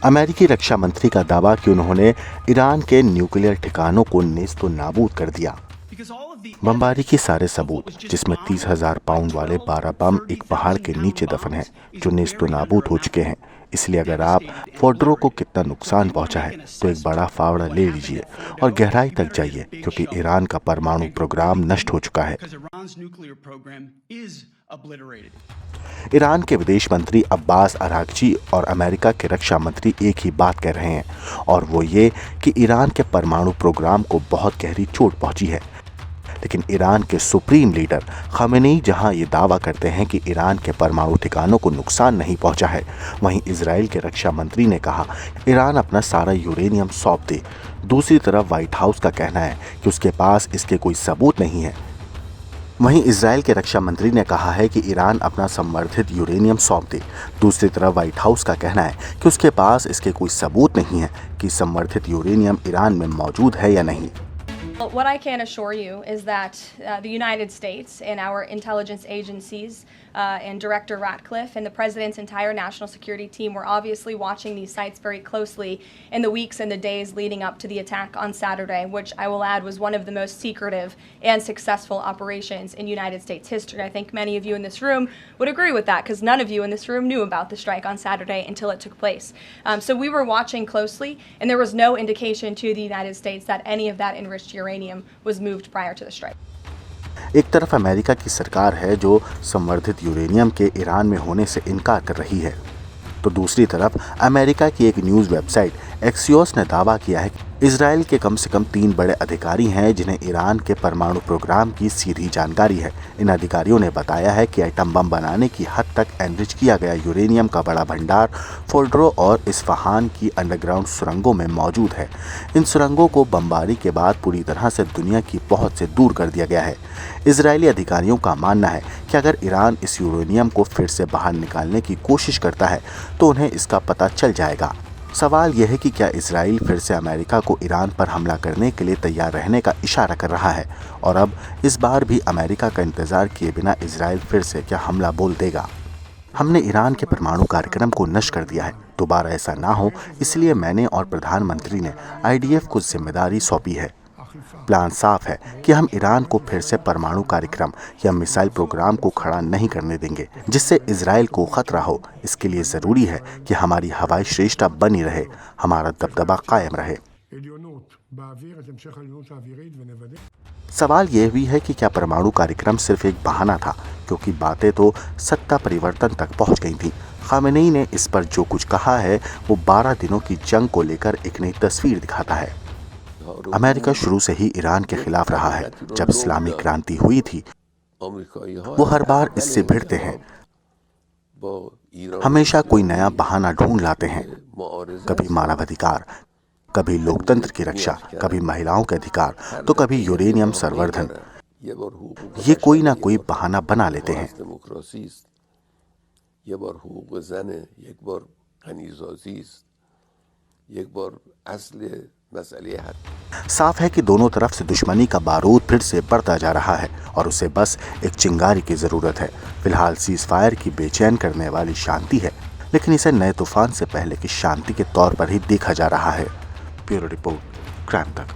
अमेरिकी रक्षा मंत्री का दावा कि उन्होंने ईरान के न्यूक्लियर ठिकानों को नेस्तो नाबूद कर दिया। बमबारी के सारे सबूत, जिसमें 30,000 पाउंड वाले 12 बम एक पहाड़ के नीचे दफन हैं, जो नेस्तो नाबूद हो चुके हैं। इसलिए अगर आप फोर्डो को कितना नुकसान पहुंचा है, तो एक बड़ा फावड़ा ले लीजिए और गहराई तक जाइए, क्योंकि ईरान का परमाणु प्रोग्राम नष्ट हो चुका है। ईरान के विदेश मंत्री अब्बास अरागची और अमेरिका के रक्षा मंत्री एक ही बात कह रहे हैं, और वो ये कि ईरान के परमाणु प्रोग्राम को बहुत गहरी चोट पहुंची है। लेकिन ईरान के सुप्रीम लीडर खामेनेई जहां ये दावा करते हैं कि ईरान के परमाणु ठिकानों को नुकसान नहीं पहुंचा है, वहीं इजराइल के रक्षा मंत्री ने कहा ईरान अपना सारा यूरेनियम सौंप दे। दूसरी तरफ व्हाइट हाउस का कहना है कि उसके पास इसके कोई सबूत नहीं है। वहीं इजराइल के रक्षा मंत्री ने कहा है कि ईरान अपना संवर्धित यूरेनियम सौंप दे। दूसरी तरफ व्हाइट हाउस का कहना है कि उसके पास इसके कोई सबूत नहीं है कि संवर्धित यूरेनियम ईरान में मौजूद है या नहीं। What I can assure you is that the United States and our intelligence agencies and Director Ratcliffe and the President's entire national security team were obviously watching these sites very closely in the weeks and the days leading up to the attack on Saturday, which I will add was one of the most secretive and successful operations in United States history. I think many of you in this room would agree with that, because none of you in this room knew about the strike on Saturday until it took place. So we were watching closely, and there was no indication to the United States that any of that enriched uranium was moved prior to the strike. एक तरफ America की सरकार है जो संवर्धित uranium के Iran में होने से इनकार कर रही है, तो दूसरी तरफ अमेरिका की एक न्यूज़ वेबसाइट एक्सियोस ने दावा किया है कि इजराइल के कम से कम 3 बड़े अधिकारी हैं जिन्हें ईरान के परमाणु प्रोग्राम की सीधी जानकारी है। इन अधिकारियों ने बताया है कि एटम बम बनाने की हद तक एनरिच किया गया यूरेनियम का बड़ा भंडार फोर्डो और इस्फहान की अंडरग्राउंड सुरंगों में मौजूद है। इन सुरंगों को बमबारी के बाद पूरी तरह से दुनिया की पहुंच से दूर कर दिया गया है। इजरायली अधिकारियों का मानना है कि अगर ईरान इस यूरेनियम को फिर से बाहर निकालने की कोशिश करता है तो उन्हें इसका पता चल जाएगा। सवाल यह है कि क्या इजराइल फिर से अमेरिका को ईरान पर हमला करने के लिए तैयार रहने का इशारा कर रहा है, और अब इस बार भी अमेरिका का इंतजार किए बिना इजराइल फिर से क्या हमला बोल देगा। हमने ईरान के परमाणु कार्यक्रम को नष्ट कर दिया है, दोबारा ऐसा ना हो इसलिए मैंने और प्रधानमंत्री ने IDF को जिम्मेदारी सौंपी है। प्लान साफ है कि हम ईरान को फिर से परमाणु कार्यक्रम या मिसाइल प्रोग्राम को खड़ा नहीं करने देंगे, जिससे इजराइल को खतरा हो। इसके लिए ज़रूरी है कि हमारी हवाई श्रेष्ठता बनी रहे, हमारा दबदबा कायम रहे। सवाल यह भी है कि क्या परमाणु कार्यक्रम सिर्फ एक बहाना था, क्योंकि बातें तो सत्ता परिवर्तन तक पहुंच गई थी। खामेनेई ने इस पर जो कुछ कहा है वो 12 दिनों की जंग को लेकर एक नई तस्वीर दिखाता है। अमेरिका शुरू से ही ईरान के खिलाफ रहा है। जब इस्लामी क्रांति हुई थी वो हर बार इससे भिड़ते हैं, हमेशा कोई नया बहाना ढूंढ लाते हैं। कभी मानवाधिकार, कभी लोकतंत्र की रक्षा, कभी महिलाओं के अधिकार, तो कभी यूरेनियम संवर्धन। ये कोई ना कोई बहाना बना लेते हैं। साफ है कि दोनों तरफ से दुश्मनी का बारूद फिर से बढ़ता जा रहा है और उसे बस एक चिंगारी की जरूरत है। फिलहाल सीज फायर की बेचैन करने वाली शांति है, लेकिन इसे नए तूफान से पहले की शांति के तौर पर ही देखा जा रहा है। ब्यूरो रिपोर्ट, क्राइम तक।